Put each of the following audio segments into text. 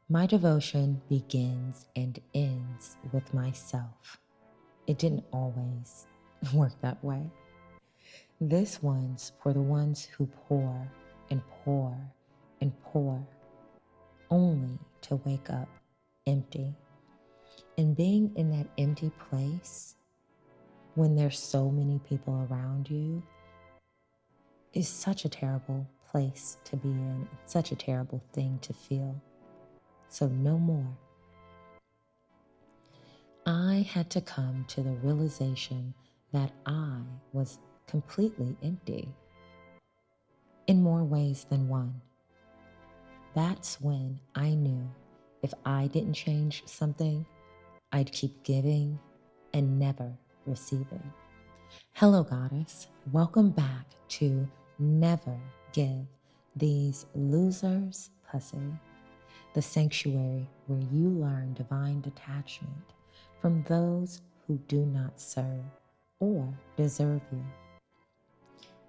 My devotion begins and ends with myself. It didn't always work that way. This one's for the ones who pour and pour and pour, only to wake up empty. And being in that empty place when there's so many people around you is such a terrible place to be in. It's such a terrible thing to feel. So no more. I had to come to the realization that I was completely empty in more ways than one. That's when I knew if I didn't change something, I'd keep giving and never receiving. Hello, Goddess. Welcome back to Never Give These Losers Pussy, the sanctuary where you learn divine detachment from those who do not serve or deserve you.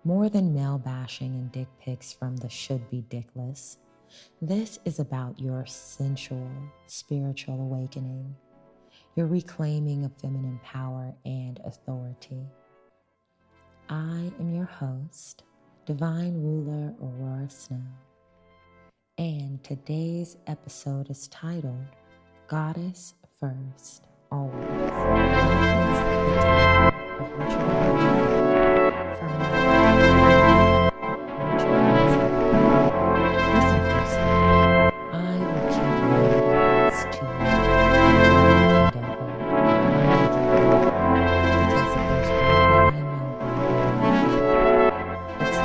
More than male bashing and dick pics from the should-be dickless, this is about your sensual, spiritual awakening, your reclaiming of feminine power and authority. I am your host, Divine Ruler Ororo Snow, and today's episode is titled Goddess First, Always. Now is the time of ritual from Listen closely. I will keep my words to you and don't hold because if there's one thing I know about you, it's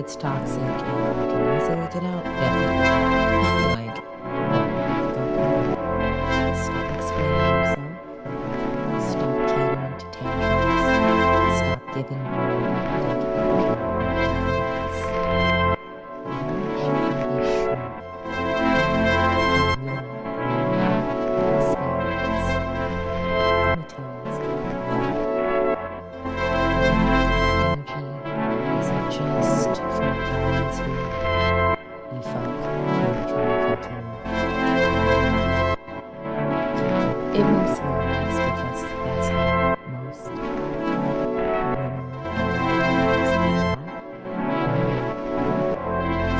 it's toxic and you can easily get out, definitely. Like, stop explaining yourself. Stop catering to tantrums. Stop giving it mostly is because that's how most women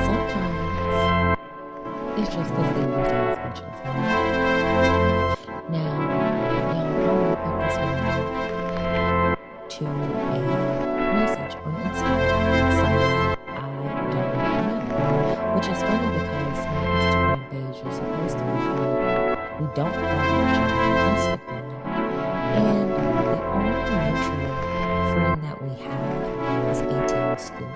sometimes it's just because they weak ass bitches. Now, I want to put this one to a message on Instagram from someone I don't know, which is funny because my Instagram page is supposed to be like, we don't follow each other on Instagram. And the only mutual friend that we have is ATL Scoop.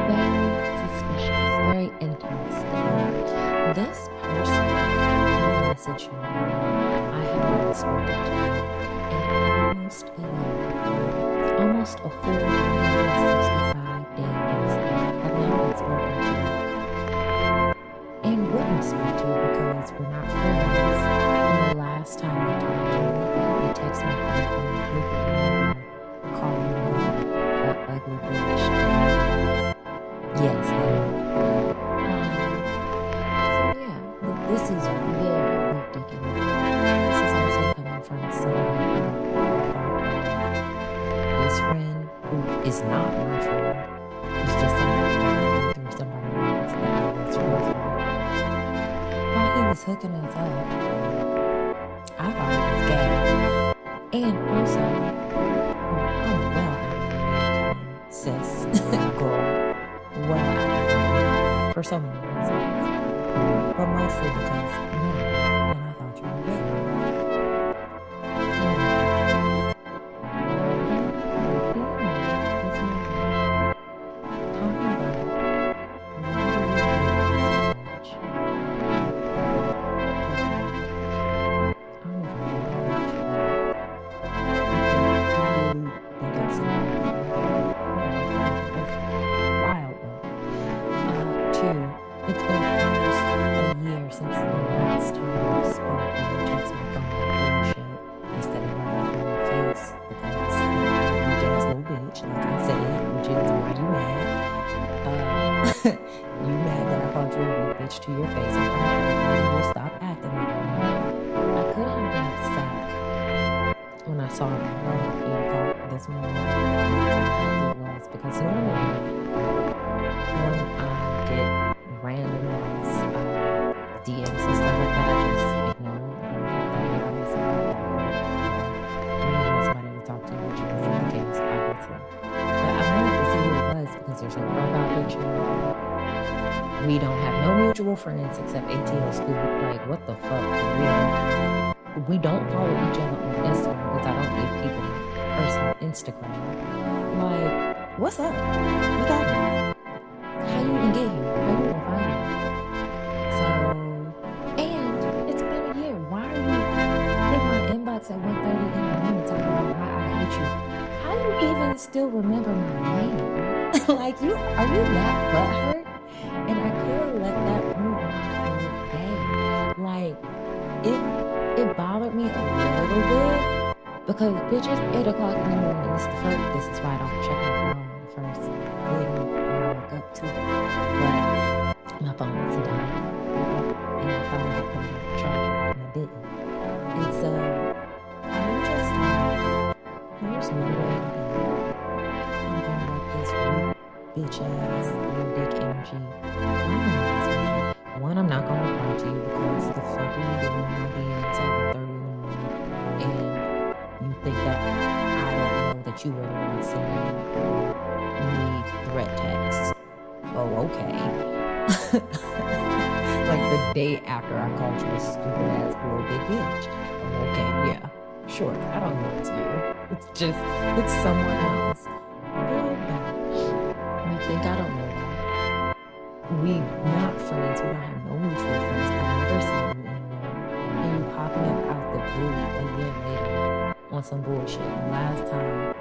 Very suspicious, very interesting. This person who messaged me, I have not spoken to in almost a year. Almost a full 365 days have not been spoken to. And wouldn't speak to because we're not friends. And the last time they talked to me, they texted me from a group of women calling me an ugly bitch. Yes, they so yeah, this is very ridiculous. This is also coming from someone who thought his friend, who is not my friend, is just somebody through somebody else that was friends with. While he was hooking us up, I thought it was gay. And also, I'm well out of sis, girl, well out of for so many reasons. But mostly because, and I thought you were gay. It's been almost a year since the last time I spoke and you text me from bullshit instead of right up in your face because you ass little bitch, like I said, which is why you mad. You mad that I called you a weak bitch to your face in front of everybody. You will stop acting like that. I could have been upset when I saw it around 8 o'clock this morning. It was because normally when I get random DMs and stuff like that, I just ignore it. I want somebody to talk to, which is the case, obviously. But I wanted to see who it was because there's a profile picture. We don't have no mutual friends except ATL Scoop. Like, what the fuck? We don't follow each other on Instagram because I don't give people personal Instagram. Like, what's up? What happened? How you even get here? How you even find me? So, and it's been a year. Why are you in my inbox at 1:30 in the morning talking about why I hate you? How do you even still remember my name? Like, are you that butthurt? And I could have let that move on the day. Like, it bothered me a little bit because bitch, it's 8 o'clock in the morning. This is why I don't check my phone the first thing when I wake up to it. But my phone was dying. And I thought I put it on the charger and I didn't. And so I'm just like, there's no way I'm gonna let this bitch ass little dick energy. One, I'm not gonna reply to you because the fuck are you doing in my DMs at 1:30 in the morning? And you think that I don't know that you really want to send me threat texts. Oh, okay. Like the day after I called you a stupid ass little big bitch. Oh, okay, yeah, Sure, I don't know it's you. It's someone else. But you think I don't know that? We not friends. We don't have no mutual friends. I've never seen you anywhere. And you popping up out the blue a year later on some bullshit. And last time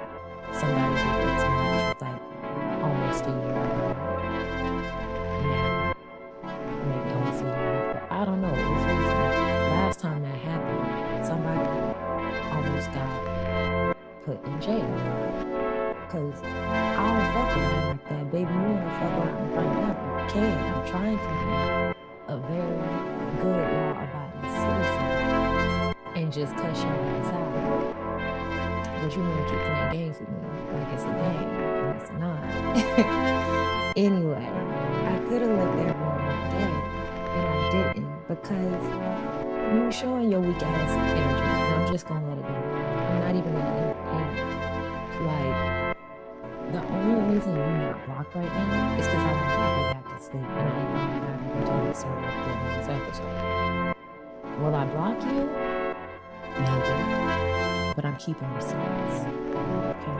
somebody did that to me was like almost a year ago. Now, maybe almost a year, but I don't know. It was recent. Last time that happened, somebody almost got put in jail. Cause I don't fuck around like that, baby. You wanna fuck around right now? You can. I'm trying to be a very good law-abiding citizen and just cuss your ass out. But you wanna keep playing games with me like it's a game, and it's not. Anyway, I could have let that ruin my day, and I didn't because you were showing your weak ass energy, and I'm just gonna let it go. I'm not even gonna entertain it. Like, the only reason you're not blocked right now is because I want to go back to sleep, and I ain't going back until we start recording this episode. Will I block you? Maybe. But I'm keeping receipts. Okay.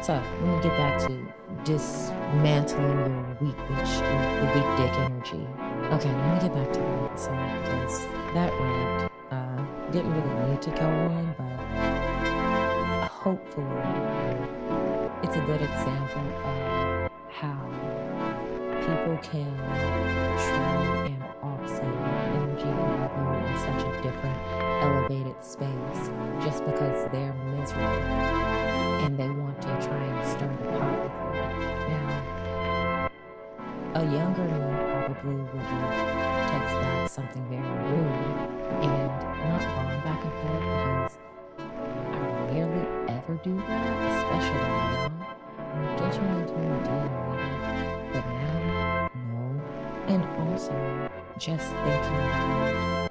So let me get back to dismantling your weak bitch, the weak dick energy. Okay, let me get back to that. So, because that rant didn't really need to go on, but hopefully it's a good example of how people can try and offset your energy and have you in such a different, elevated space just because they're miserable and they want to try and stir the pot with you. Now, a younger me probably would text back something very rude and not going back and forth because I rarely ever do that, especially now. Like, get you into a DM later, but now, no. And also, just thinking about,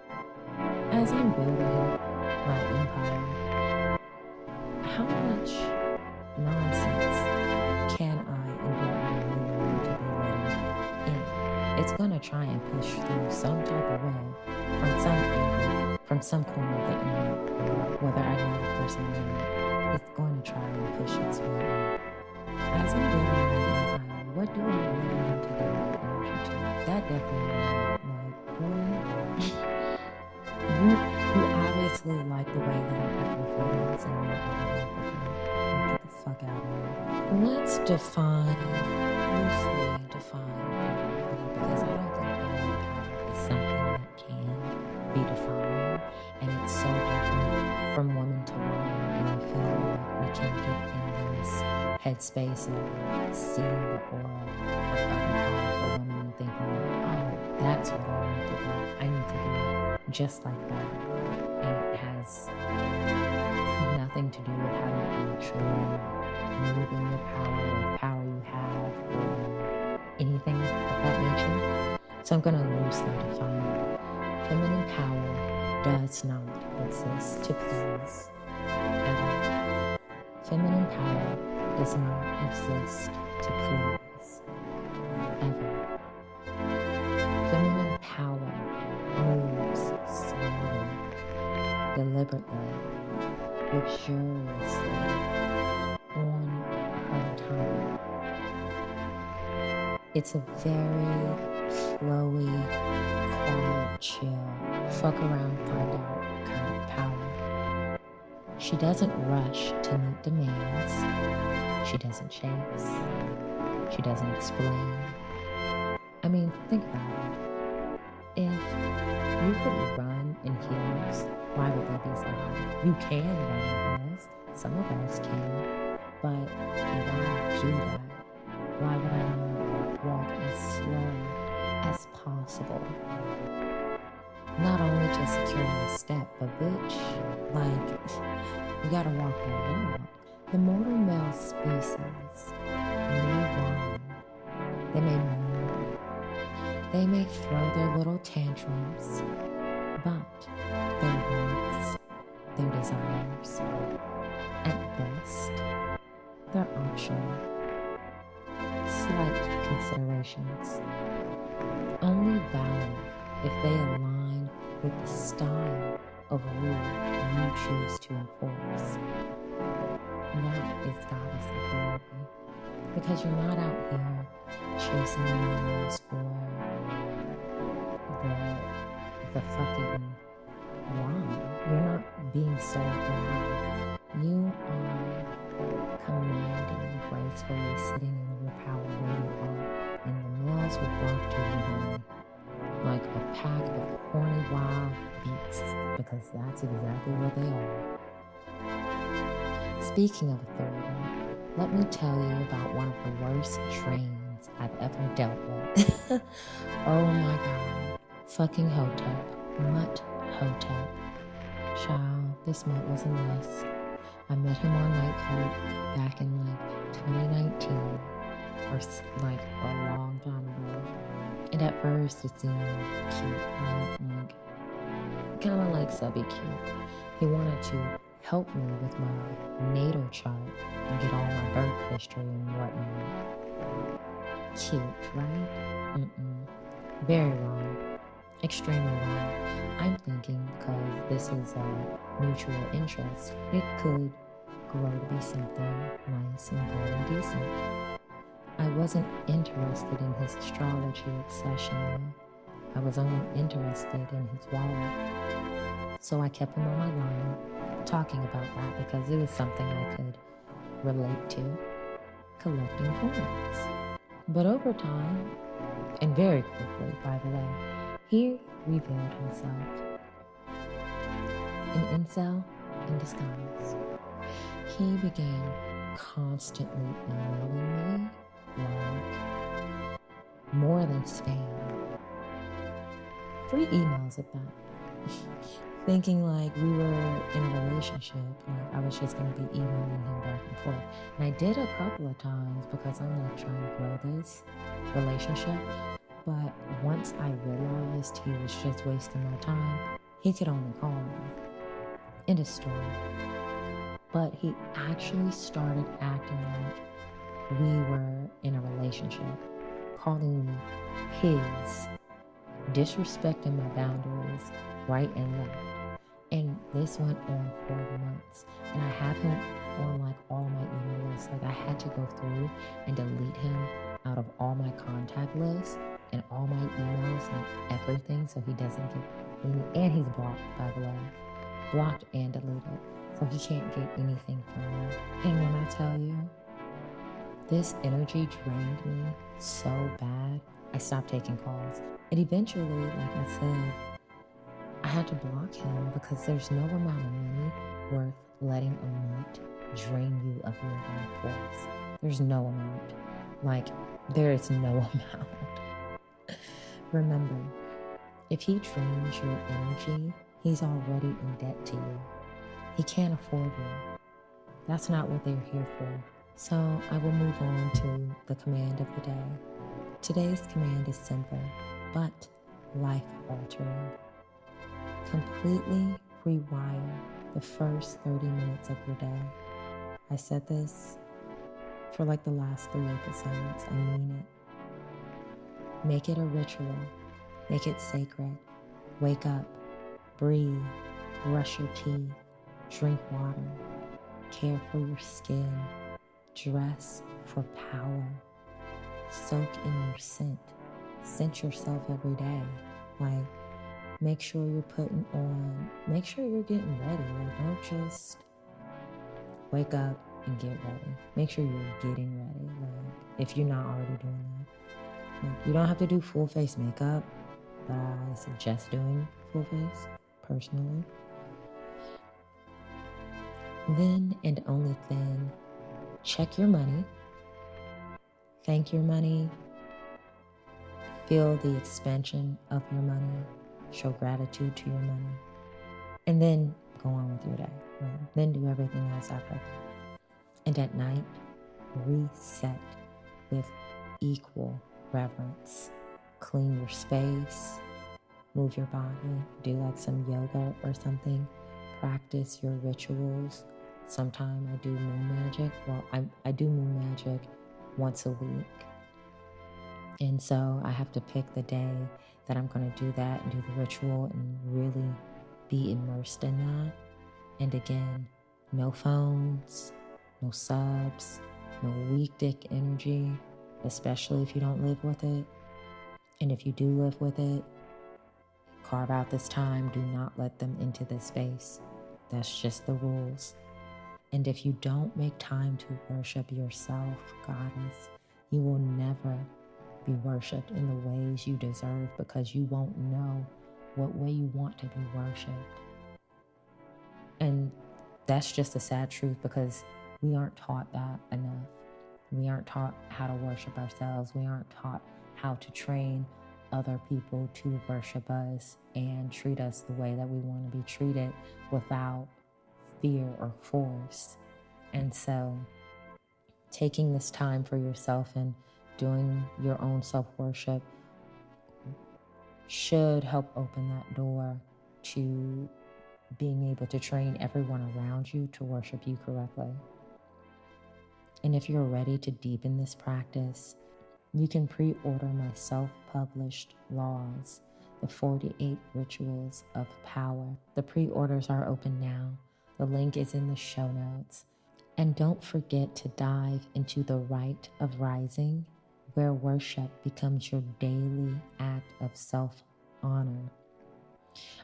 as I'm building my empire, how much nonsense can I endure and really want to be letting in? It's gonna try and push through some type of way, from some angle, from some corner of the internet, whether I know the person or not. It's going to try and push its way in. As I'm building my empire, what do I really want to give my energy to? That definitely like, you obviously like the way that I put your feelings and I'm not really like, get the fuck out of here. Let's loosely define power, because I don't think power is something that can be defined, and it's so different from woman to woman, and I feel like we can get in this headspace of seeing the aura of other powerful women and thinking, oh, that's what I want to do. I need to be just like that. And it has nothing to do with how you actually move in your power or the power you have or anything of that nature. So I'm going to loosely define it. Feminine power does not exist to please, ever. Feminine power does not exist to please, ever. Feminine power moves slowly, deliberately, luxuriously, on her time. It's a very flowy, quiet, chill, fuck around, find out kind of power. She doesn't rush to meet demands. She doesn't chase. She doesn't explain. I mean, think about it. If you could run in heels, why would that be so hard? You can run in heels. Some of us can. But why do that? Why would I not walk as slow as possible? Not only to secure my step, but bitch, like, you gotta walk that walk. The mortal male species may whine, they may moan, they may throw their little tantrums, but their wants, their desires, at best, they're optional. Slight considerations, only valid if they align with the style overrule, you choose to enforce. That is goddess authority. Because you're not out here chasing males for the fucking wine. You're not being sold the wine. You are commanding gracefully, sitting in your power where you are, and the males will flock to you, honey, like a pack of horny wild beasts, because that's exactly what they are. Speaking of authority, let me tell you about one of the worst trains I've ever dealt with. Oh my god. Fucking Hotep. Mutt Hotep. Child, this Mutt was a mess. I met him on Night Club back in like 2019, or like a long time ago. And at first it seemed cute, right? Like, kind of like subby cute. He wanted to help me with my natal chart and get all my birth history and whatnot. Cute, right? Very wrong. Extremely wrong. I'm thinking because this is a mutual interest, it could grow to be something nice and very decent. I wasn't interested in his astrology obsession though. I was only interested in his wallet. So I kept him on my line, talking about that because it was something I could relate to, collecting coins. But over time, and very quickly, by the way, he revealed himself. An incel in disguise. He began constantly emailing me, like, more than spam. 3 emails at that. Thinking like we were in a relationship, like I was just going to be emailing him back and forth. And I did a couple of times because I'm like trying to grow this relationship. But once I realized he was just wasting my time, he could only call me. End of story. But he actually started acting like we were in a relationship, calling me his, disrespecting my boundaries right and left. And this went on for months. And I have him on like all my email lists. Like I had to go through and delete him out of all my contact lists and all my emails and everything so he doesn't get any. And he's blocked, by the way. Blocked and deleted. So he can't get anything from me. And when I tell you, this energy drained me so bad, I stopped taking calls. And eventually, like I said, I had to block him because there's no amount of money worth letting a mutt drain you of your life force. There's no amount. Like, there is no amount. Remember, if he drains your energy, he's already in debt to you. He can't afford you. That's not what they're here for. So I will move on to the command of the day. Today's command is simple, but life-altering. Completely rewire the first 30 minutes of your day. I said this for like the last 3 episodes. I mean it. Make it a ritual. Make it sacred. Wake up. Breathe. Brush your teeth. Drink water. Care for your skin. Dress for power. Soak in your scent. Scent yourself every day. Like, make sure you're putting on, make sure you're getting ready. Like, don't just wake up and get ready. Make sure you're getting ready. Like, if you're not already doing that. Like, you don't have to do full face makeup, but I suggest doing full face, personally. Then and only then, check your money. Thank your money. Feel the expansion of your money. Show gratitude to your money. And then go on with your day. Right? Then do everything else after. And at night, reset with equal reverence. Clean your space. Move your body. Do like some yoga or something. Practice your rituals. Sometime I do moon magic. Well, I do moon magic once a week. And so I have to pick the day that I'm going to do that and do the ritual and really be immersed in that. And again, no phones, no subs, no weak dick energy, especially if you don't live with it. And if you do live with it, carve out this time. Do not let them into this space. That's just the rules. And if you don't make time to worship yourself, goddess, you will never be worshipped in the ways you deserve, because you won't know what way you want to be worshipped. And that's just a sad truth, because we aren't taught that enough. We aren't taught how to worship ourselves. We aren't taught how to train other people to worship us and treat us the way that we want to be treated without fear or force. And so taking this time for yourself and doing your own self-worship should help open that door to being able to train everyone around you to worship you correctly. And if you're ready to deepen this practice, you can pre-order my self-published laws, the 48 Rituals of Power. The pre-orders are open now. The link is in the show notes. And don't forget to dive into the Rite of Rising, where worship becomes your daily act of self-honor.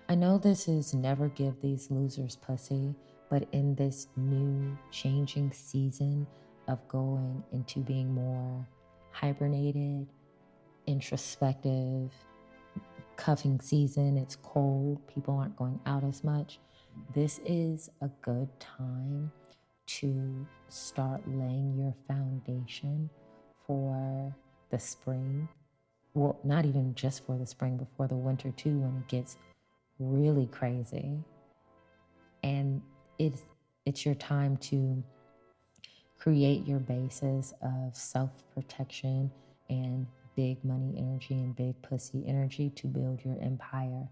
I know this is never give these losers pussy, but in this new changing season of going into being more hibernated, introspective, cuffing season, it's cold, people aren't going out as much. This is a good time to start laying your foundation for the spring. Well, not even just for the spring, but for the winter too, when it gets really crazy. And it's your time to create your basis of self-protection and big money energy and big pussy energy to build your empire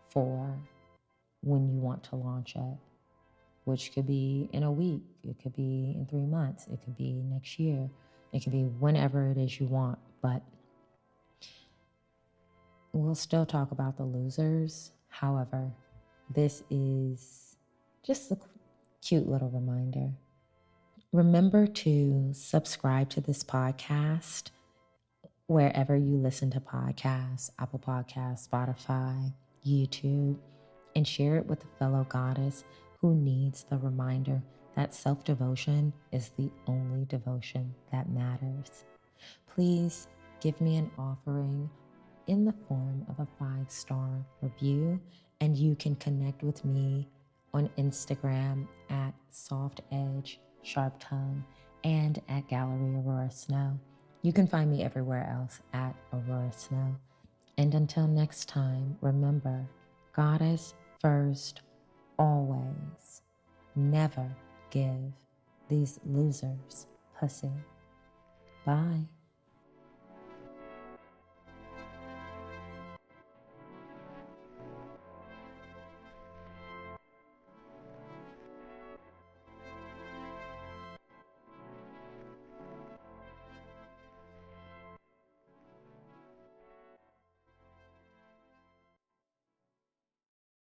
for when you want to launch it, which could be in a week, it could be in 3 months, it could be next year, it could be whenever it is you want. But we'll still talk about the losers. However, this is just a cute little reminder. Remember to subscribe to this podcast wherever you listen to podcasts, Apple Podcasts, Spotify, YouTube, and share it with a fellow goddess who needs the reminder that self-devotion is the only devotion that matters. Please give me an offering in the form of a 5-star review, and you can connect with me on Instagram at Soft Edge Sharp Tongue and at Gallery Aurora Snow. You can find me everywhere else at Aurora Snow. And until next time, remember, goddess first, always. Never give these losers pussy. Bye.